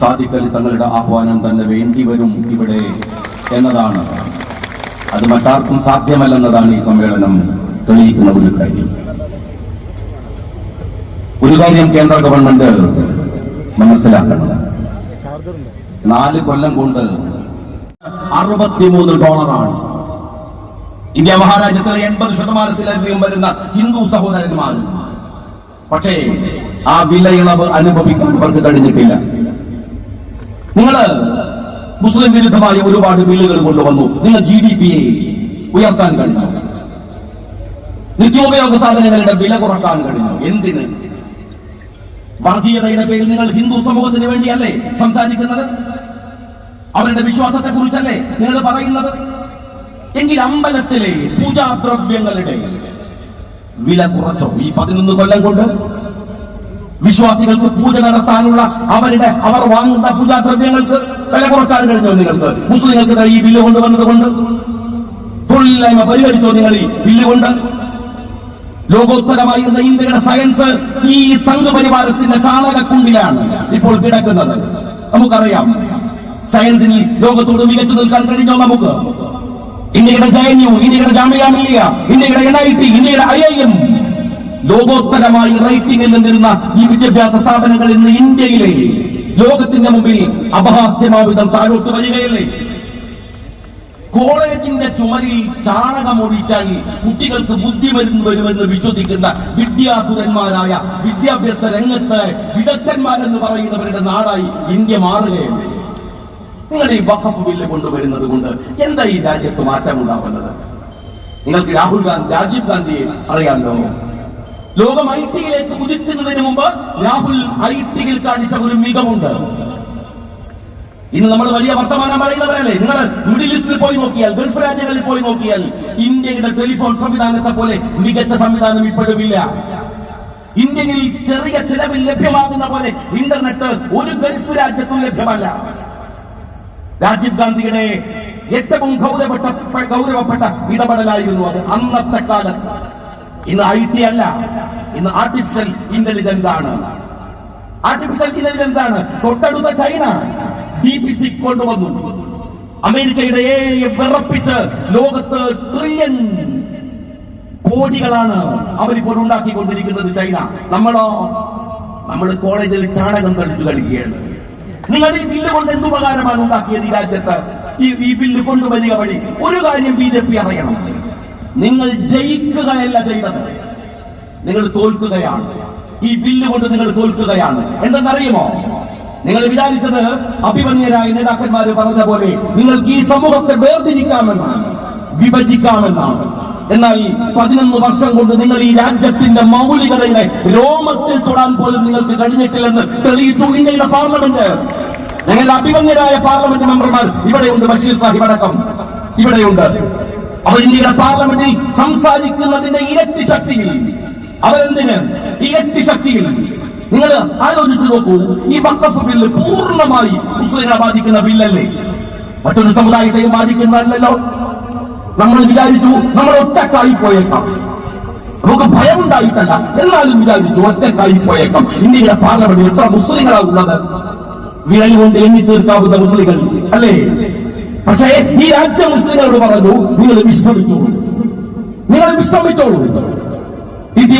സാദിഖലി തങ്ങളുടെ ആഹ്വാനം തന്നെ വേണ്ടി വരും ഇവിടെ എന്നതാണ്. അത് മറ്റാർക്കും സാധ്യമല്ലെന്നതാണ് ഈ സമ്മേളനം തെളിയിക്കുന്ന ഒരു കാര്യം. ഒരു കാര്യം കേന്ദ്ര ഗവൺമെന്റ് മനസ്സിലാക്കണം. 4 കൊല്ലം കൊണ്ട് $63 ഇന്ത്യ മഹാരാജ്യത്തിലെ 80% വരുന്ന ഹിന്ദു സഹോദരന്മാർ. പക്ഷേ ആ വിലയിളവ് അനുഭവിക്കാൻ അവർക്ക് കഴിഞ്ഞിട്ടില്ല. നിങ്ങള് മുസ്ലിം വിരുദ്ധമായ ഒരുപാട് ബില്ലുകൾ കൊണ്ടുവന്നു. നിങ്ങൾ GDP ഉയർത്താൻ കഴിഞ്ഞു. നിത്യോപയോഗ സാധനങ്ങളുടെ വില കുറക്കാൻ കഴിഞ്ഞു. എന്തിന്? വർഗീയതയുടെ പേരിൽ നിങ്ങൾ ഹിന്ദു സമൂഹത്തിന് വേണ്ടിയല്ലേ സംസാരിക്കുന്നത്? അവരുടെ വിശ്വാസത്തെ കുറിച്ചല്ലേ നിങ്ങൾ പറയുന്നത്? എങ്കിൽ അമ്പലത്തിലെ പൂജാദ്രവ്യങ്ങളുടെ വില കുറച്ചോ? ഈ 11 കൊല്ലം കൊണ്ട് വിശ്വാസികൾക്ക് പൂജ നടത്താനുള്ള അവർ വാങ്ങുന്ന പൂജാദ്രവ്യങ്ങൾക്ക് വില കുറക്കാൻ കഴിഞ്ഞോ നിങ്ങൾക്ക്? മുസ്ലിങ്ങൾക്ക് ഈ ബില്ല് കൊണ്ടുവന്നത് കൊണ്ട് തൊഴിലില്ലായ്മ പരിഹരിച്ചോ നിങ്ങൾ ഈ ബില്ല് കൊണ്ട്? ലോകോത്തരമായിരുന്ന ഇന്ത്യയുടെ സയൻസ് ഈ സംഘപരിവാരത്തിന്റെ ചാണകക്കുണ്ടിലാണ് ഇപ്പോൾ കിടക്കുന്നത്. നമുക്കറിയാം, സയൻസിന് ലോകത്തോട് മികച്ചു നിൽക്കാൻ കഴിഞ്ഞോ നമുക്ക്? ഇന്ത്യയുടെ JNU, ഇന്ത്യയുടെ ജാമിയ മില്ലിയ, ഇന്ത്യയുടെ NIT, ഇന്ത്യയുടെ IIM ലോകോത്തരമായി റേറ്റിംഗിൽ നിന്നിരുന്ന ഈ വിദ്യാഭ്യാസ സ്ഥാപനങ്ങൾ ഇന്ന് ഇന്ത്യയിലെ ലോകത്തിന്റെ മുമ്പിൽ അപഹാസ്യമാവിധം താഴോട്ട് വരികയല്ലേ? കോളേജിന്റെ ചുമരിൽ ചാണകമൊഴിച്ചാൽ കുട്ടികൾക്ക് ബുദ്ധി വരുമെന്ന് വിശ്വസിക്കുന്ന വിദ്യാസുരന്മാരായ വിദ്യാഭ്യാസ രംഗത്ത് വിദഗ്ധന്മാരെന്ന് പറയുന്നവരുടെ നാടായി ഇന്ത്യ മാറുകയല്ലേ? നിങ്ങൾ ഈ വഖഫ് ബില്ല് കൊണ്ടുവരുന്നത് കൊണ്ട് എന്താ ഈ രാജ്യത്ത് മാറ്റമുണ്ടാവുന്നത്? നിങ്ങൾക്ക് രാജീവ് ഗാന്ധിയെ അറിയാമല്ലോ. ലോകം IT-യിലേക്ക് കുതിക്കുന്നതിന് മുമ്പ് രാഹുൽ IT-യിൽ കാണിച്ച ഒരു മികവുണ്ട്. ഇന്ന് നമ്മൾ വലിയ വർത്തമാനം പറയുന്നവരല്ലേ? നിങ്ങൾ മിഡിൽ ഈസ്റ്റിൽ പോയി നോക്കിയാൽ, ഗൾഫ് രാജ്യങ്ങളിൽ പോയി നോക്കിയാൽ ഇന്ത്യയുടെ ടെലിഫോൺ സംവിധാനത്തെ പോലെ മികച്ച സംവിധാനം ഇപ്പോഴുമില്ല. ഇന്ത്യയിൽ ചെറിയ ചിലവിൽ ലഭ്യമാകുന്ന പോലെ ഇന്റർനെറ്റ് ഒരു ഗൾഫ് രാജ്യത്തും ലഭ്യമല്ല. രാജീവ് ഗാന്ധിയുടെ ഏറ്റവും ഗൗരവപ്പെട്ട ഇടപെടലായിരുന്നു അത് അന്നത്തെ കാലത്ത്. ഇന്ന് IT അല്ല, ഇന്ന് ആർട്ടിഫിഷ്യൽ ഇന്റലിജൻസ് ആണ്. തൊട്ടടുത്ത ചൈന DPC കൊണ്ടുവന്നു. അമേരിക്കയുടെ വിറപ്പിച്ച് ലോകത്ത് ട്രില്യൺ കോടികളാണ് അവരിപ്പോൾ ഉണ്ടാക്കിക്കൊണ്ടിരിക്കുന്നത് ചൈന. നമ്മൾ കോളേജിൽ ചാണകം കളിച്ചു കളിക്കുകയാണ്. നിങ്ങൾ ഈ ബില്ല് കൊണ്ട് എന്തുപകാരമാണ് ഉണ്ടാക്കിയത് ഈ രാജ്യത്ത്? ഈ ബില്ല് കൊണ്ടുവരിക വഴി ഒരു കാര്യം BJP അറിയണം: നിങ്ങൾ ജയിക്കുകയല്ല ചെയ്തത്, നിങ്ങൾ തോൽക്കുകയാണ്. ഈ ബില്ല് കൊണ്ട് നിങ്ങൾ തോൽക്കുകയാണ്. എന്തെന്നറിയുമോ? നിങ്ങൾ വിചാരിച്ചത് അഭിമന്യരായ നേതാക്കന്മാര് പറഞ്ഞ പോലെ നിങ്ങൾക്ക് ഈ സമൂഹത്തെ വേർതിരിക്കാമെന്നാണ്, വിഭജിക്കാമെന്നാണ്. എന്നാൽ 11 വർഷം കൊണ്ട് നിങ്ങൾ ഈ രാജ്യത്തിന്റെ മൗലികതയുടെ രോമത്തിൽ തൊടാൻ പോലും നിങ്ങൾക്ക് കഴിഞ്ഞിട്ടില്ലെന്ന് തെളിയിച്ചു ഇന്ത്യയുടെ പാർലമെന്റ്. ഞങ്ങളുടെ അഭിമന്യരായ പാർലമെന്റ് മെമ്പർമാർ ഇവിടെയുണ്ട്. ബഷീർ സാഹിബ് അടക്കം ഇവിടെയുണ്ട്. അവർ ഇന്ത്യയുടെ പാർലമെന്റിൽ സംസാരിക്കുന്നതിന്റെ ഇരട്ടി ശക്തിയിൽ, അവരെന്തിന് ഇരട്ടി ശക്തിയിൽ? നിങ്ങൾ ആലോചിച്ചു നോക്കൂ. ഈ വഖഫ് ബില്ല് പൂർണ്ണമായി മുസ്ലിങ്ങളെ ബാധിക്കുന്ന ബില്ലല്ലേ? മറ്റൊരു സമുദായത്തെയും ബാധിക്കുന്നതല്ലോ. നമ്മൾ വിചാരിച്ചു നമ്മൾ ഒറ്റക്കായി പോയേക്കാം. നമുക്ക് ഭയമുണ്ടായിട്ടല്ല, എന്നാലും വിചാരിച്ചു ഒറ്റക്കായി പോയേക്കാം. ഇന്ത്യയുടെ പാർലമെന്റിൽ എത്ര മുസ്ലിങ്ങളാണ് ഉള്ളത്? വിരൽ കൊണ്ട് എണ്ണി തീർക്കാവുന്ന മുസ്ലിങ്ങൾ അല്ലേ? പക്ഷേ ഈ രാജ്യ മുസ്ലിങ്ങളോട് പറഞ്ഞു, നിങ്ങൾ വിശ്രമിച്ചോളൂ.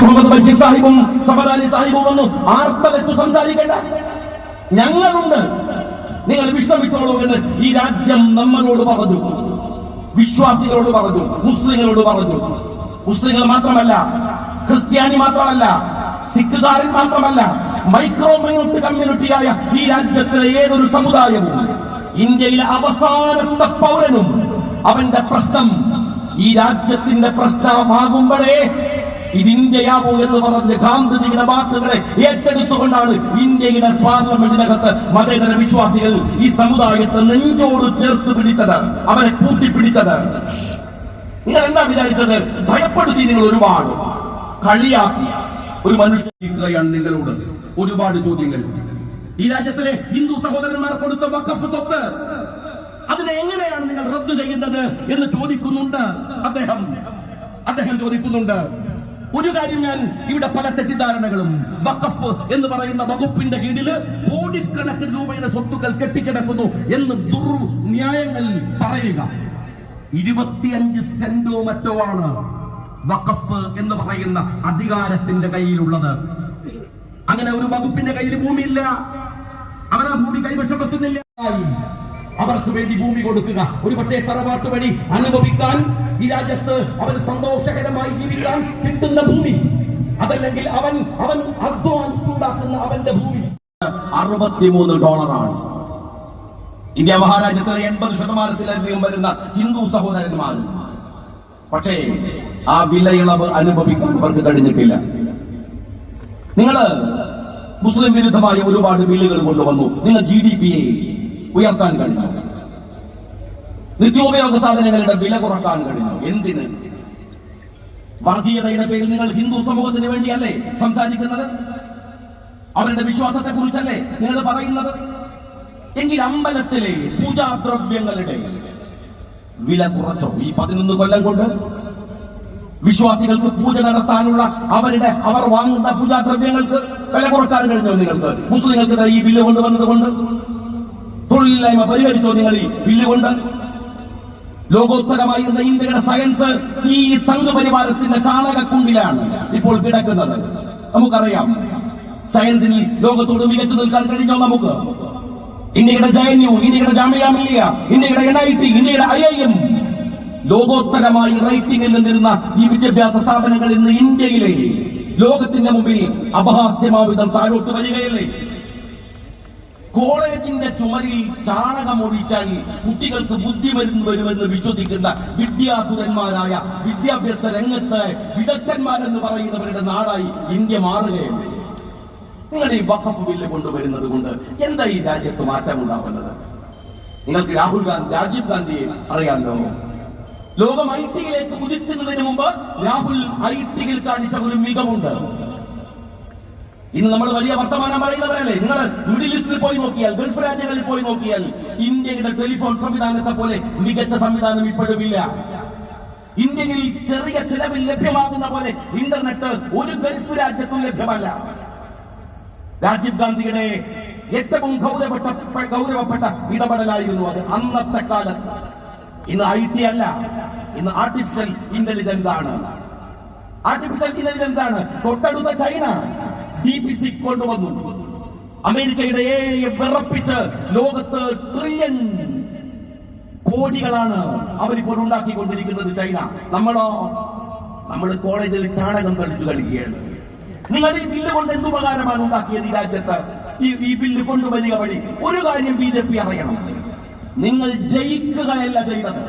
മുഹമ്മദ് ബഷീർ സാഹിബും സമദാനി സാഹിബും വന്നു ആർത്തലച്ചു സംസാരിക്കേണ്ട, ഞങ്ങളുണ്ട്, നിങ്ങൾ വിശ്രമിച്ചോളൂ എന്ന് ഈ രാജ്യം നമ്മളോട് പറഞ്ഞു, വിശ്വാസികളോട് പറഞ്ഞു, മുസ്ലിങ്ങളോട് പറഞ്ഞു. മുസ്ലിങ്ങൾ മാത്രമല്ല, ക്രിസ്ത്യാനി മാത്രമല്ല, സിഖുകാരൻ മാത്രമല്ല, മൈനോറിറ്റി കമ്മ്യൂണിറ്റിയായ ഈ രാജ്യത്തിലെ ഏതൊരു സമുദായവും, ഇന്ത്യയിലെ അവസാനത്തെ പൗരനും അവന്റെ പ്രശ്നം ഈ രാജ്യത്തിന്റെ പ്രശ്നമാകുമ്പോഴേ ഇത് ഇന്ത്യയാവൂ എന്ന് പറഞ്ഞ് ഗാന്ധിജിയുടെ വാക്കുകളെ ഏറ്റെടുത്തുകൊണ്ടാണ് ഇന്ത്യയുടെ പാർലമെന്റിനകത്ത് മതേതര വിശ്വാസികൾ ഈ സമുദായത്തെ നെഞ്ചോട് ചേർത്ത് പിടിച്ചത്, അവരെ കൂട്ടിപ്പിടിച്ചത്. നിങ്ങൾ എന്താ വിചാരിച്ചത്? ഭയപ്പെടുത്തി, നിങ്ങൾ ഒരുപാട് കളിയാക്കി. ഒരു മനുഷ്യയാണ് നിങ്ങളോട് ഒരുപാട് ചോദ്യങ്ങൾ. ഈ രാജ്യത്തിലെ ഹിന്ദു സഹോദരന്മാർ കൊടുത്ത വഖഫ് സ്വത്ത് അതിനെ എങ്ങനെയാണ് നിങ്ങൾ റദ്ദു ചെയ്യുന്നത് എന്ന് ചോദിക്കുന്നുണ്ട് അദ്ദേഹം ചോദിക്കുന്നുണ്ട്. ഒരു കാര്യം ഞാൻ ഇവിടെ പല തെറ്റിദ്ധാരണകളും, വഖഫ് എന്ന് പറയുന്ന വകുപ്പിന്റെ കീഴിൽ കോടിക്കണക്കിന് രൂപയുടെ സ്വത്തുക്കൾ കെട്ടിക്കിടക്കുന്നു എന്ന് ദുർന്യായങ്ങൾ പറയുക. 25 സെന്റോ മറ്റോ ആണ് വഖഫ് എന്ന് പറയുന്ന അധികാരത്തിന്റെ കയ്യിലുള്ളത്. അങ്ങനെ ഒരു വകുപ്പിന്റെ കയ്യിൽ ഭൂമിയില്ല, അവർ ആ ഭൂമി കൈവശം വെക്കുന്നില്ല. അവർക്ക് വേണ്ടി ഭൂമി കൊടുക്കുക, ഒരു പക്ഷേ തറവാട്ട് വഴി അനുഭവിക്കാൻ ഈ രാജ്യത്ത് അവർ സന്തോഷകരമായി ജീവിക്കാൻ കിട്ടുന്ന ഭൂമി, അതല്ലെങ്കിൽ അവൻ അധ്വാനിച്ചുണ്ടാക്കുന്ന അവന്റെ ഭൂമി $63. ഇന്ത്യ മഹാരാജ്യത്തിലെ 80% വരുന്ന ഹിന്ദു സഹോദരന്മാർ, പക്ഷേ ആ വിലയിളവ് അനുഭവിക്കാൻ അവർക്ക് കഴിഞ്ഞിട്ടില്ല. നിങ്ങൾ മുസ്ലിം വിരുദ്ധമായ ഒരുപാട് ബില്ലുകൾ കൊണ്ടുവന്നു. നിങ്ങൾ GDP ഉയർത്താൻ കഴിഞ്ഞു, നിത്യോപയോഗ സാധനങ്ങളുടെ വില കുറക്കാൻ കഴിഞ്ഞു. എന്തിന്? വർഗീയതയുടെ പേരിൽ നിങ്ങൾ ഹിന്ദു സമൂഹത്തിന് വേണ്ടിയല്ലേ സംസാരിക്കുന്നത്? അവരുടെ വിശ്വാസത്തെ കുറിച്ചല്ലേ നിങ്ങൾ പറയുന്നത്? എങ്കിൽ അമ്പലത്തിലെ പൂജാദ്രവ്യങ്ങളുടെ വില കുറച്ചോ? ഈ 11 കൊല്ലം കൊണ്ട് വിശ്വാസികൾക്ക് പൂജ നടത്താനുള്ള അവർ വാങ്ങുന്ന പൂജാദ്രവ്യങ്ങൾക്ക് വില കുറക്കാൻ കഴിഞ്ഞോ നിങ്ങൾക്ക്? മുസ്ലിങ്ങൾക്ക് ഈ ബില്ല് കൊണ്ടുവന്നത് കൊണ്ട് തൊഴിലില്ലായ്മ പരിഹരിച്ചോ നിങ്ങൾ ഈ ബില്ല് കൊണ്ട്? ലോകോത്തരമായിരുന്ന ഇന്ത്യയുടെ സയൻസ് ഈ സംഘപരിവാരത്തിന്റെ ചാണകക്കുണ്ടിലാണ് ഇപ്പോൾ കിടക്കുന്നത്. നമുക്കറിയാം, സയൻസിന് ലോകത്തോട് മികച്ചു നിൽക്കാൻ കഴിഞ്ഞോ നമുക്ക്? ഇന്ത്യയുടെ JNU, ഇന്ത്യയുടെ ജാമിയ മില്ലിയ, ഇന്ത്യയുടെ NIT, ഇന്ത്യയുടെ IIM, ലോകോത്തരമായി റേറ്റിംഗിൽ നിന്നിരുന്ന ഈ വിദ്യാഭ്യാസ സ്ഥാപനങ്ങൾ ഇന്ന് ഇന്ത്യയിലെ ലോകത്തിന്റെ മുമ്പിൽ അപഹാസ്യമാവിധം താഴോട്ട് വരികയല്ലേ? കോളേജിന്റെ ചുമരിൽ ചാണകമൊഴിച്ചാൽ കുട്ടികൾക്ക് ബുദ്ധി വരുമെന്ന് വിശ്വസിക്കുന്ന വിദ്യാസുരന്മാരായ വിദ്യാഭ്യാസ രംഗത്ത് വിദഗ്ധന്മാരെന്ന് പറയുന്നവരുടെ നാടായി ഇന്ത്യ മാറുകയാണ്. നിങ്ങൾ ഈ വഖഫ് ബില്ല് കൊണ്ടുവരുന്നത് കൊണ്ട് എന്താ ഈ രാജ്യത്ത് മാറ്റമുണ്ടാവുന്നത്? നിങ്ങൾക്ക് രാജീവ് ഗാന്ധിയെ അറിയാമല്ലോ. ലോകം IT-യിലേക്ക് കുതിക്കുന്നതിന് മുമ്പ് രാഹുൽ IT-യിൽ കാണിച്ച ഒരു മികവുണ്ട്. ഇന്ന് നമ്മൾ വലിയ വർത്തമാനം പറയുന്നവരല്ലേ? നിങ്ങൾ മിഡിൽ ഈസ്റ്റിൽ പോയി നോക്കിയാൽ, ഗൾഫ് രാജ്യങ്ങളിൽ പോയി നോക്കിയാൽ ഇന്ത്യയുടെ ടെലിഫോൺ സംവിധാനത്തെ പോലെ മികച്ച സംവിധാനം ഇപ്പോഴുമില്ല. ഇന്ത്യയിൽ ചെറിയ ചിലവിൽ ലഭ്യമാകുന്ന പോലെ ഇന്റർനെറ്റ് ഒരു ഗൾഫ് രാജ്യത്തും ലഭ്യമല്ല. രാജീവ് ഗാന്ധിയുടെ ഏറ്റവും ഗൗരവപ്പെട്ട ഇടപെടലായിരുന്നു അത് അന്നത്തെ കാലത്ത്. ഇന്ന് IT അല്ല, ഇന്ന് ആർട്ടിഫിഷ്യൽ ഇന്റലിജൻസ് ആണ്. തൊട്ടടുത്ത ചൈന DPC കൊണ്ടുവന്നു. അമേരിക്കയുടെ AI വിറപ്പിച്ച് ലോകത്ത് ട്രില്യൺ കോടികളാണ് അവരിപ്പോൾ ഉണ്ടാക്കിക്കൊണ്ടിരിക്കുന്നത് ചൈന. നമ്മൾ കോളേജിൽ ചാണകം കളിച്ചു കളിക്കുകയാണ്. നിങ്ങൾ ഈ ബില്ല് കൊണ്ട് എന്തുപകാരമാണ് ഉണ്ടാക്കിയത് ഈ രാജ്യത്ത്? ഈ ബില്ല് കൊണ്ടുവരിക വഴി ഒരു കാര്യം BJP അറിയണം, നിങ്ങൾ ജയിക്കുകയല്ല ചെയ്തത്,